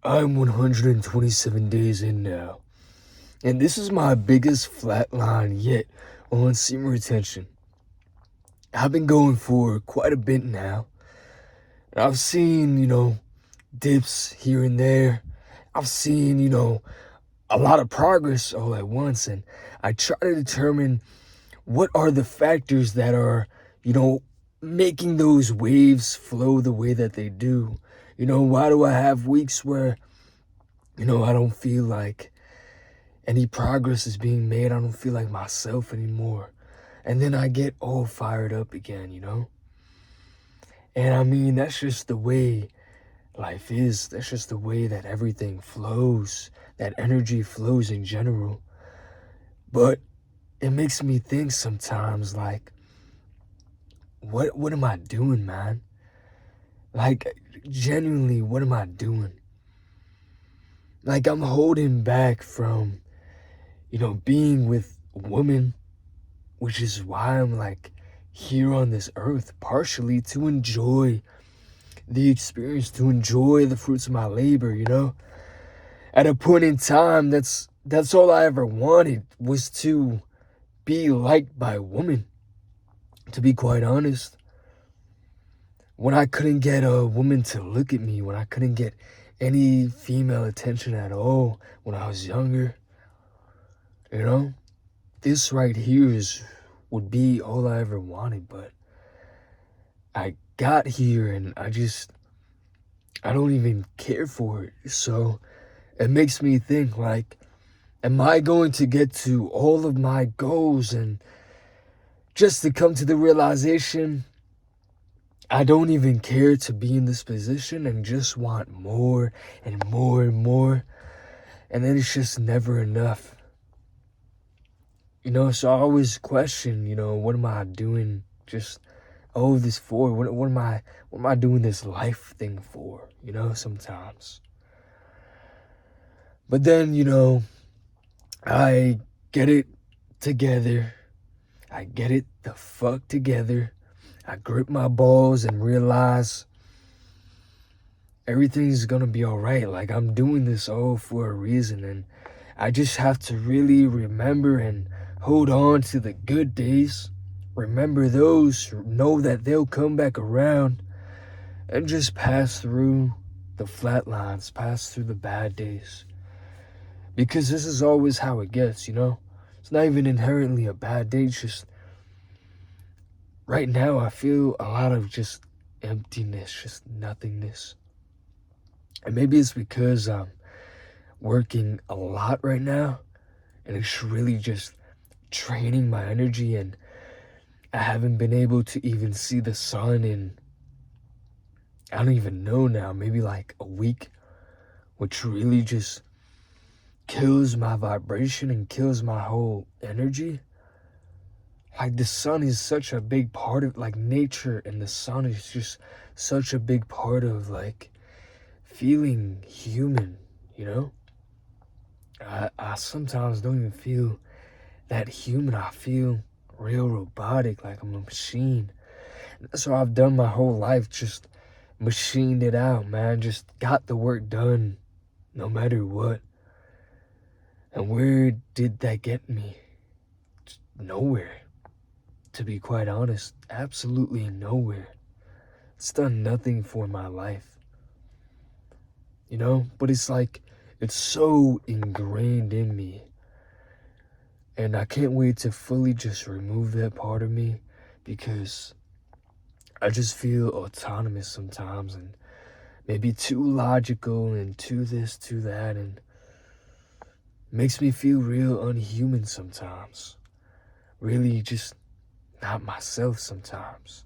I'm 127 days in now, and this is my biggest flatline yet on semen retention. I've been going for quite a bit now, and I've seen, dips here and there. I've seen, a lot of progress all at once, and I try to determine what are the factors that are, making those waves flow the way that they do. Why do I have weeks where, I don't feel like any progress is being made? I don't feel like myself anymore. And then I get all fired up again. And I mean, that's just the way life is. That's just the way that everything flows, that energy flows in general. But it makes me think sometimes, like, what am I doing, man? Like, genuinely, what am I doing? Like, I'm holding back from, being with women, which is why I'm like here on this earth, partially to enjoy the experience, to enjoy the fruits of my labor. At a point in time, that's all I ever wanted, was to be liked by a woman, to be quite honest. When I couldn't get a woman to look at me, when I couldn't get any female attention at all when I was younger, this right here would be all I ever wanted. But I got here and I don't even care for it. So it makes me think, like, am I going to get to all of my goals and just to come to the realization I don't even care to be in this position and just want more and more and more. And then it's just never enough. So I always question, what am I doing just all of this for? What am I doing this life thing for, sometimes. But then, I get it together. I get it the fuck together. I grip my balls and realize everything's gonna be alright. Like, I'm doing this all for a reason, and I just have to really remember and hold on to the good days. Remember those, know that they'll come back around, and just pass through the flat lines, pass through the bad days. Because this is always how it gets. It's not even inherently a bad day, it's just right now I feel a lot of just emptiness, just nothingness. And maybe it's because I'm working a lot right now, and it's really just draining my energy, and I haven't been able to even see the sun in, I don't even know now, maybe like a week, which really just kills my vibration and kills my whole energy. Like, the sun is such a big part of, like, nature, and the sun is just such a big part of, like, feeling human. I sometimes don't even feel that human. I feel real robotic, like I'm a machine. That's what I've done my whole life, just machined it out, man. Just got the work done no matter what. And where did that get me? Just nowhere. To be quite honest, absolutely nowhere. It's done nothing for my life. But it's like, it's so ingrained in me. And I can't wait to fully just remove that part of me, because I just feel autonomous sometimes, and maybe too logical and too this, too that, and makes me feel real unhuman sometimes. Really just not myself sometimes,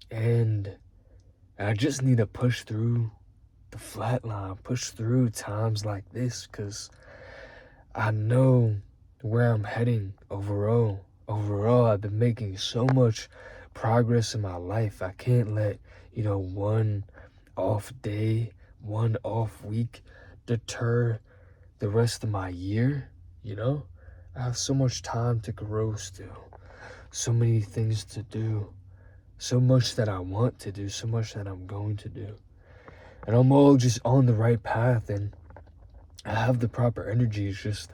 And I just need to push through the flat line, push through times like this, because I know where I'm heading overall. Overall, I've been making so much progress in my life. I can't let, one off day, one off week deter the rest of my year. I have so much time to grow still, so many things to do, so much that I want to do, so much that I'm going to do. and I'm all just on the right path, and I have the proper energy. It's just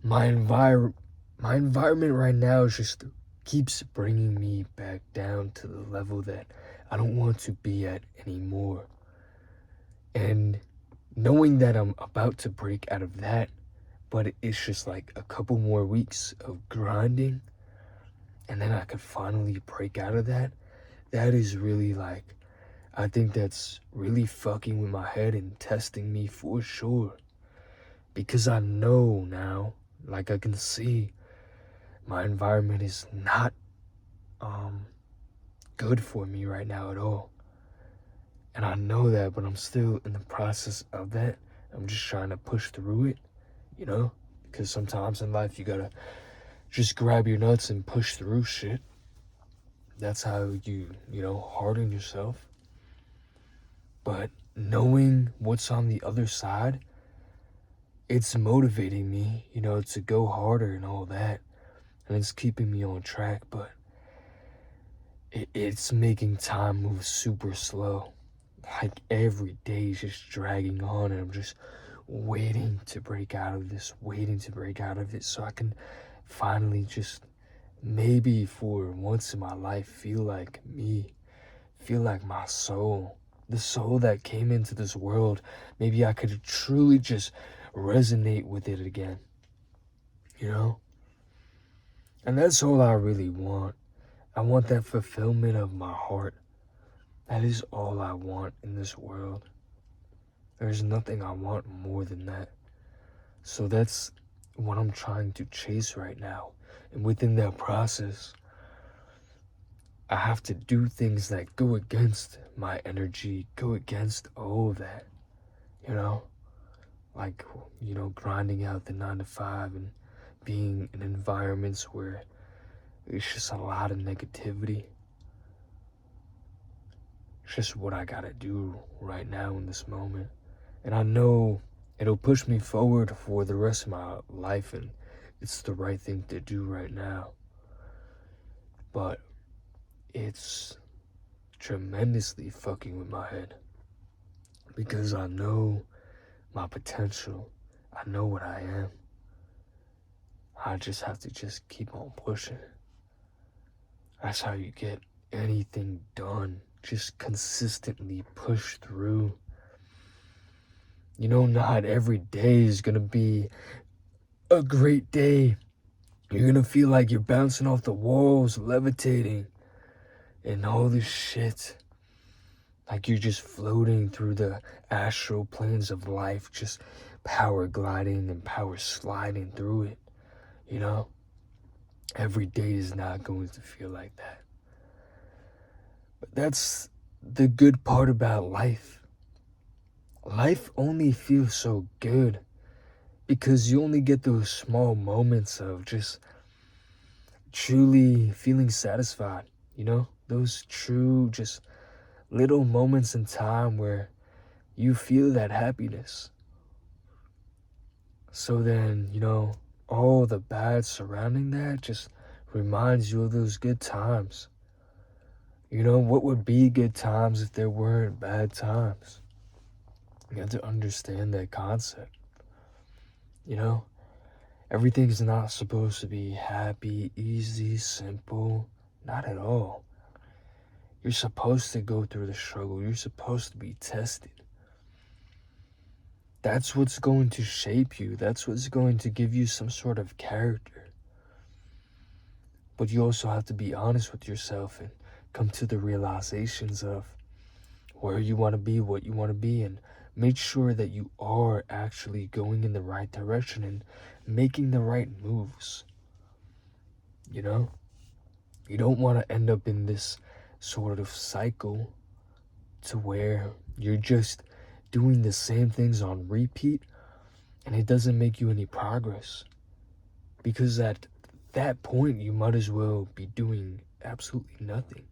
my environment right now is just keeps bringing me back down to the level that I don't want to be at anymore. And knowing that I'm about to break out of that, but it's just like a couple more weeks of grinding, and then I could finally break out of that. That is really like, I think that's really fucking with my head and testing me for sure. Because I know now, like I can see, my environment is not good for me right now at all. And I know that, but I'm still in the process of that. I'm just trying to push through it, you know? Because sometimes in life you gotta just grab your nuts and push through shit. That's how you harden yourself. But knowing what's on the other side, it's motivating me, to go harder and all that. And it's keeping me on track, but it's making time move super slow. Like every day is just dragging on, and I'm just waiting to break out of this, waiting to break out of it so I can finally just maybe for once in my life feel like me, feel like my soul, the soul that came into this world. Maybe I could truly just resonate with it again, you know? And that's all I really want. I want that fulfillment of my heart. That is all I want in this world. There's nothing I want more than that. So that's what I'm trying to chase right now. And within that process, I have to do things that go against my energy, go against all of that, you know? Like, grinding out the 9 to 5 and being in environments where it's just a lot of negativity. It's just what I gotta do right now in this moment. And I know it'll push me forward for the rest of my life, and it's the right thing to do right now. But it's tremendously fucking with my head because I know my potential. I know what I am. I just have to just keep on pushing. That's how you get anything done. Just consistently push through. Not every day is gonna be a great day. You're gonna feel like you're bouncing off the walls, levitating, and all this shit. Like you're just floating through the astral planes of life, just power gliding and power sliding through it, you know? Every day is not going to feel like that. But that's the good part about life. Life only feels so good because you only get those small moments of just truly feeling satisfied, Those true, just little moments in time where you feel that happiness. So then, all the bad surrounding that just reminds you of those good times. What would be good times if there weren't bad times? You have to understand that concept. Everything's not supposed to be happy, easy, simple. Not at all. You're supposed to go through the struggle. You're supposed to be tested. That's what's going to shape you. That's what's going to give you some sort of character. But you also have to be honest with yourself and come to the realizations of where you want to be, what you want to be, and make sure that you are actually going in the right direction and making the right moves. You don't want to end up in this sort of cycle to where you're just doing the same things on repeat and it doesn't make you any progress. Because at that point, you might as well be doing absolutely nothing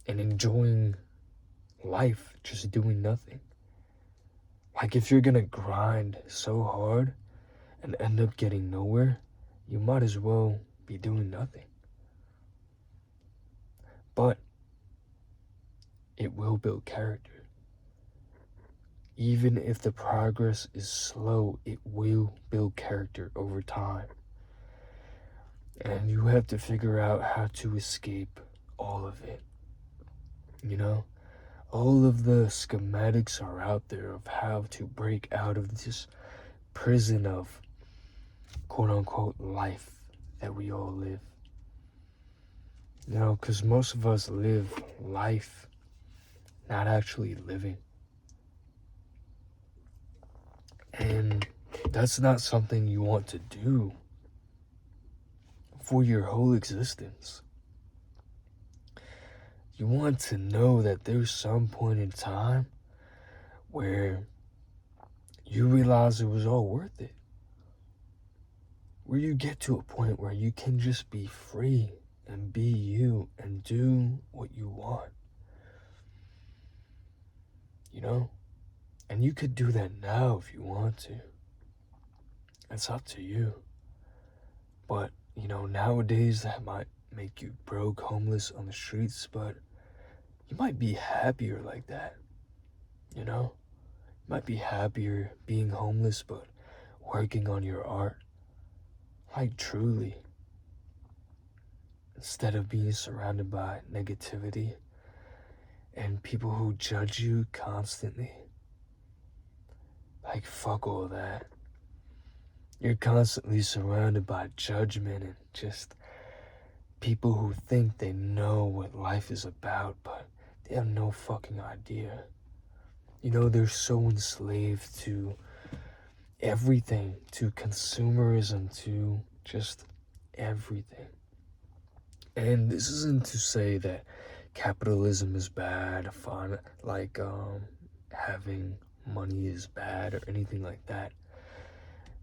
and enjoying life, just doing nothing. Like if you're gonna grind so hard and end up getting nowhere, you might as well be doing nothing. But it will build character. Even if the progress is slow, it will build character over time. And you have to figure out how to escape all of it. You know, all of the schematics are out there of how to break out of this prison of quote unquote life that we all live. You know, because most of us live life, not actually living. And that's not something you want to do for your whole existence. You want to know that there's some point in time where you realize it was all worth it. Where you get to a point where you can just be free and be you and do what you want. You know? And you could do that now if you want to. It's up to you. But, you know, nowadays that might make you broke, homeless on the streets, but you might be happier like that. You know? You might be happier being homeless, but working on your art. Like, truly. Instead of being surrounded by negativity and people who judge you constantly. Like, fuck all that. You're constantly surrounded by judgment and just people who think they know what life is about, but they have no fucking idea. You know, they're so enslaved to everything, to consumerism, to just everything. And this isn't to say that capitalism is bad, having money is bad or anything like that.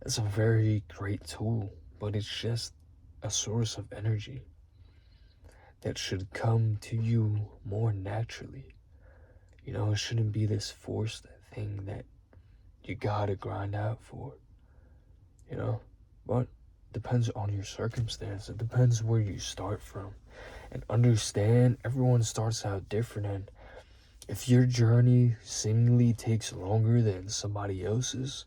It's a very great tool, but it's just a source of energy that should come to you more naturally. You know, it shouldn't be this forced thing that you gotta grind out for, you know? But depends on your circumstance. It depends where you start from. And understand, everyone starts out different, and if your journey seemingly takes longer than somebody else's,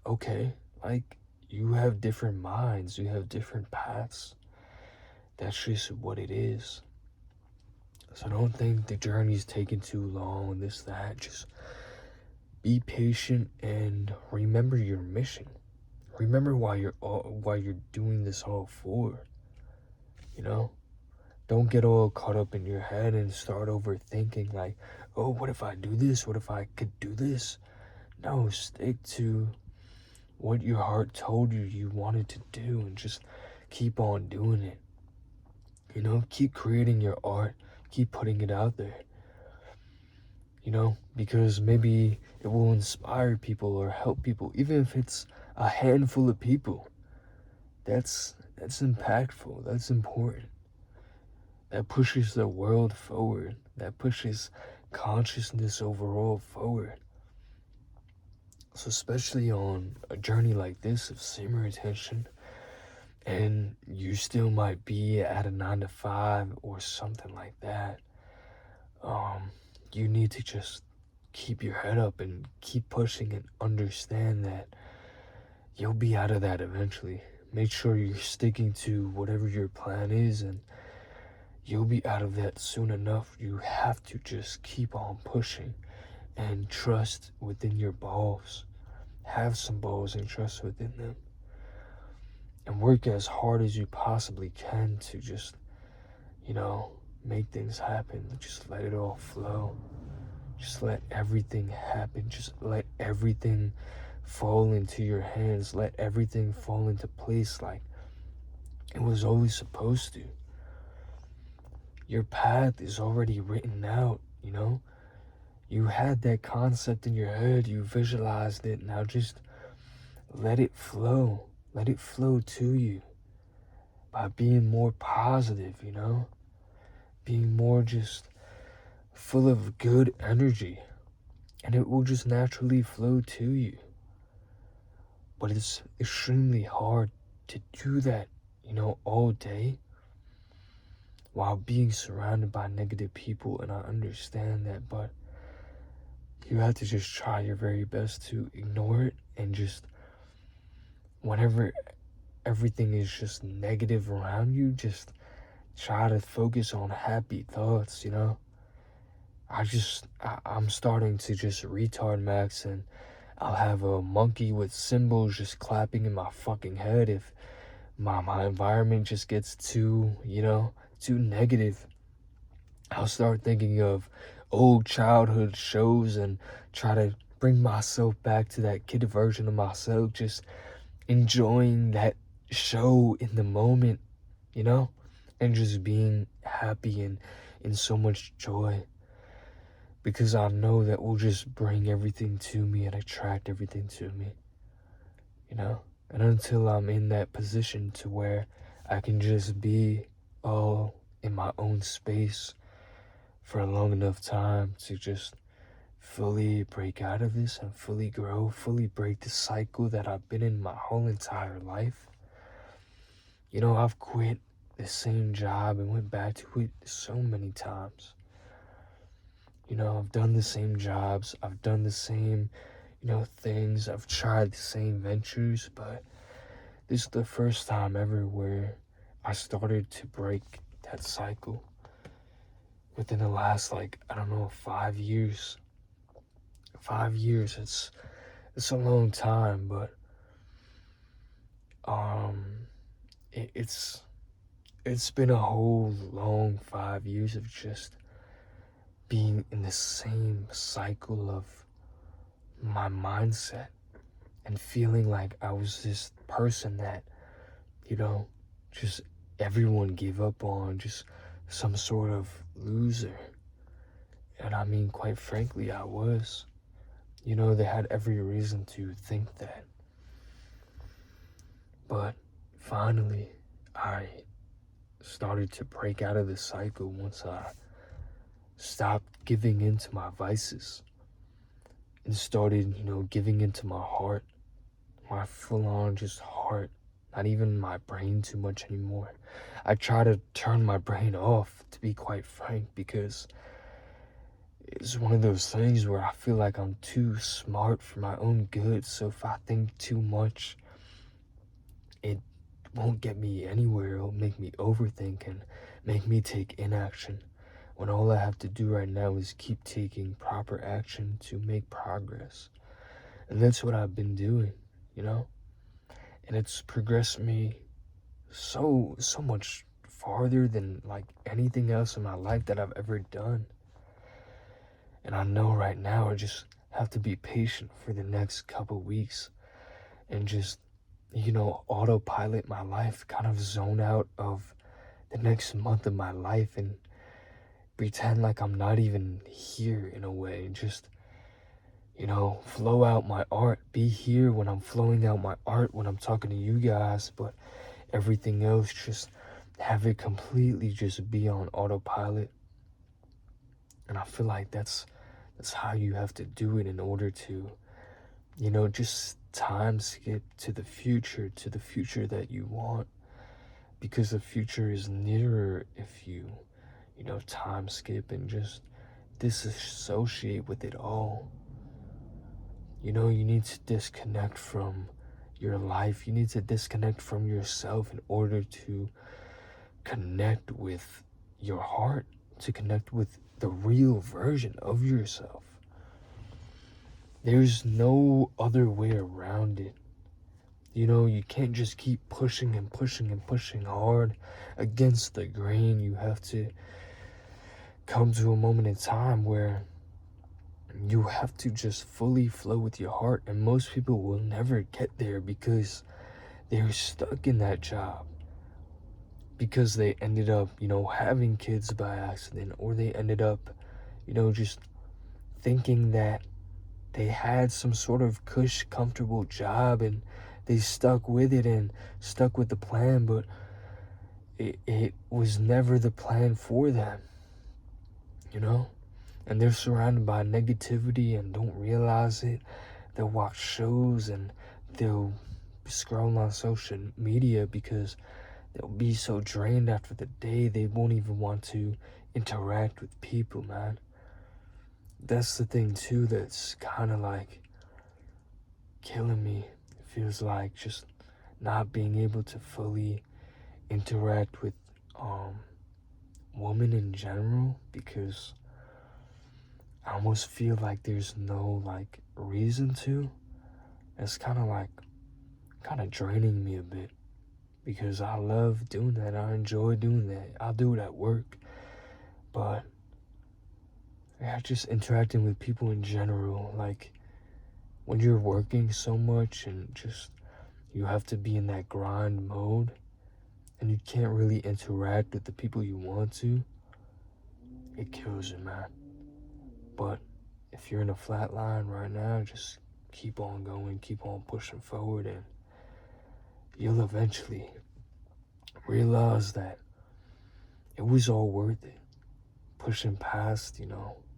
okay, like, you have different minds, you have different paths. That's just what it is. So don't think the journey's taking too long, this, that. Just be patient and remember your mission. Remember why you're doing this all for. You know? Don't get all caught up in your head and start overthinking like, oh, what if I do this? What if I could do this? No, stick to what your heart told you wanted to do and just keep on doing it. You know, keep creating your art, keep putting it out there. You know, because maybe it will inspire people or help people, even if it's a handful of people. That's impactful, that's important. That pushes the world forward. That pushes consciousness overall forward. So especially on a journey like this of semen retention, and you still might be at a 9 to 5 or something like that, you need to just keep your head up and keep pushing and understand that you'll be out of that eventually. Make sure you're sticking to whatever your plan is, and you'll be out of that soon enough. You have to just keep on pushing and trust within your balls. Have some balls and trust within them. And work as hard as you possibly can to just, you know, make things happen. Just let it all flow. Just let everything happen. Just let everything fall into your hands. Let everything fall into place like it was always supposed to. Your path is already written out, you know? You had that concept in your head, you visualized it, now just let it flow. Let it flow to you by being more positive, you know? Being more just full of good energy, and it will just naturally flow to you. But it's extremely hard to do that, you know, all day. while being surrounded by negative people, and I understand that, but you have to just try your very best to ignore it, and just whenever everything is just negative around you, just try to focus on happy thoughts, you know? I'm starting to just retard max, and I'll have a monkey with cymbals just clapping in my fucking head if my environment just gets too, too negative. I'll start thinking of old childhood shows and try to bring myself back to that kid version of myself, just enjoying that show in the moment, you know, and just being happy and in so much joy, because I know that will just bring everything to me and attract everything to me, you know. And until I'm in that position to where I can just be all in my own space for a long enough time to just fully break out of this and fully grow, fully break the cycle that I've been in my whole entire life. You know, I've quit the same job and went back to it so many times. You know, I've done the same jobs, I've done the same, things, I've tried the same ventures, but this is the first time ever where I started to break that cycle within the last, like, I don't know, 5 years. 5 years, it's a long time, but it's been a whole long 5 years of just being in the same cycle of my mindset and feeling like I was this person that, just everyone gave up on, just some sort of loser. And I mean, quite frankly, I was. They had every reason to think that. But finally, I started to break out of the cycle once I stopped giving in to my vices and started, giving into my heart, my full-on just heart, not even my brain too much anymore. I try to turn my brain off, to be quite frank, because it's one of those things where I feel like I'm too smart for my own good. So if I think too much, it won't get me anywhere. It'll make me overthink and make me take inaction, when all I have to do right now is keep taking proper action to make progress. And that's what I've been doing, and it's progressed me so much farther than like anything else in my life that I've ever done. And I know right now I just have to be patient for the next couple weeks and just, autopilot my life, kind of zone out of the next month of my life and pretend like I'm not even here in a way. Just, flow out my art, be here when I'm flowing out my art, when I'm talking to you guys, but everything else, just have it completely just be on autopilot. And I feel like that's how you have to do it in order to, just time skip to the future that you want, because the future is nearer if you, time skip and just disassociate with it all. You need to disconnect from your life. You need to disconnect from yourself in order to connect with your heart, to connect with the real version of yourself. There's no other way around it. You can't just keep pushing and pushing and pushing hard against the grain. You have to come to a moment in time where you have to just fully flow with your heart. And most people will never get there because they're stuck in that job, because they ended up, having kids by accident, or they ended up, just thinking that they had some sort of cush, comfortable job and they stuck with it and stuck with the plan, but it was never the plan for them, And they're surrounded by negativity and don't realize it. They'll watch shows and they'll scroll on social media because they'll be so drained after the day they won't even want to interact with people, man. That's the thing too that's kind of like killing me. It feels like just not being able to fully interact with women in general, because I almost feel like there's no like reason to. It's kind of draining me a bit, because I love doing that. I enjoy doing that. I'll do it at work, but yeah, just interacting with people in general, like when you're working so much and just you have to be in that grind mode and you can't really interact with the people you want to, it kills you, man. But if you're in a flat line right now, just keep on going, keep on pushing forward, and you'll eventually realize that it was all worth it. Pushing past,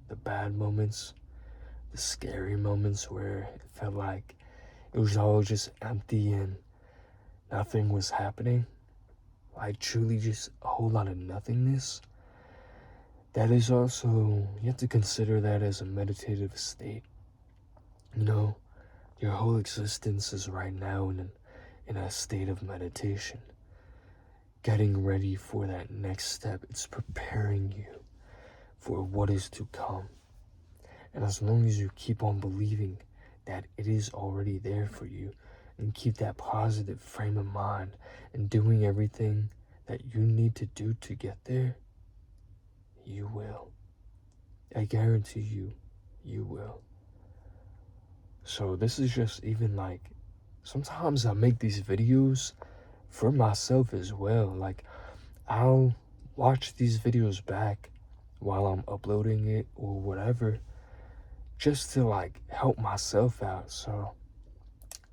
the bad moments, the scary moments where it felt like it was all just empty and nothing was happening. Like truly just a whole lot of nothingness. That is also, you have to consider that as a meditative state. Your whole existence is right now in a state of meditation. Getting ready for that next step. It's preparing you for what is to come. And as long as you keep on believing that it is already there for you, and keep that positive frame of mind and doing everything that you need to do to get there, you will. I guarantee you, you will. So this is just even like, sometimes I make these videos for myself as well. Like, I'll watch these videos back while I'm uploading it or whatever, just to like help myself out. So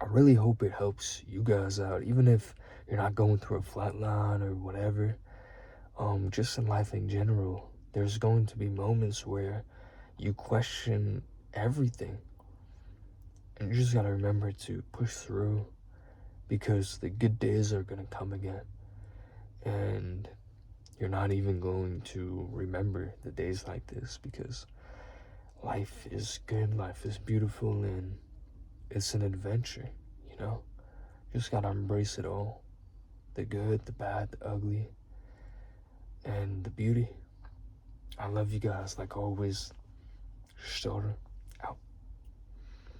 I really hope it helps you guys out, even if you're not going through a flat line or whatever. Just in life in general, there's going to be moments where you question everything, and you just gotta remember to push through, because the good days are gonna come again, and you're not even going to remember the days like this, because life is good, life is beautiful, and it's an adventure, you know? Just gotta embrace it all. The good, the bad, the ugly, and the beauty. I love you guys like always. Shorter.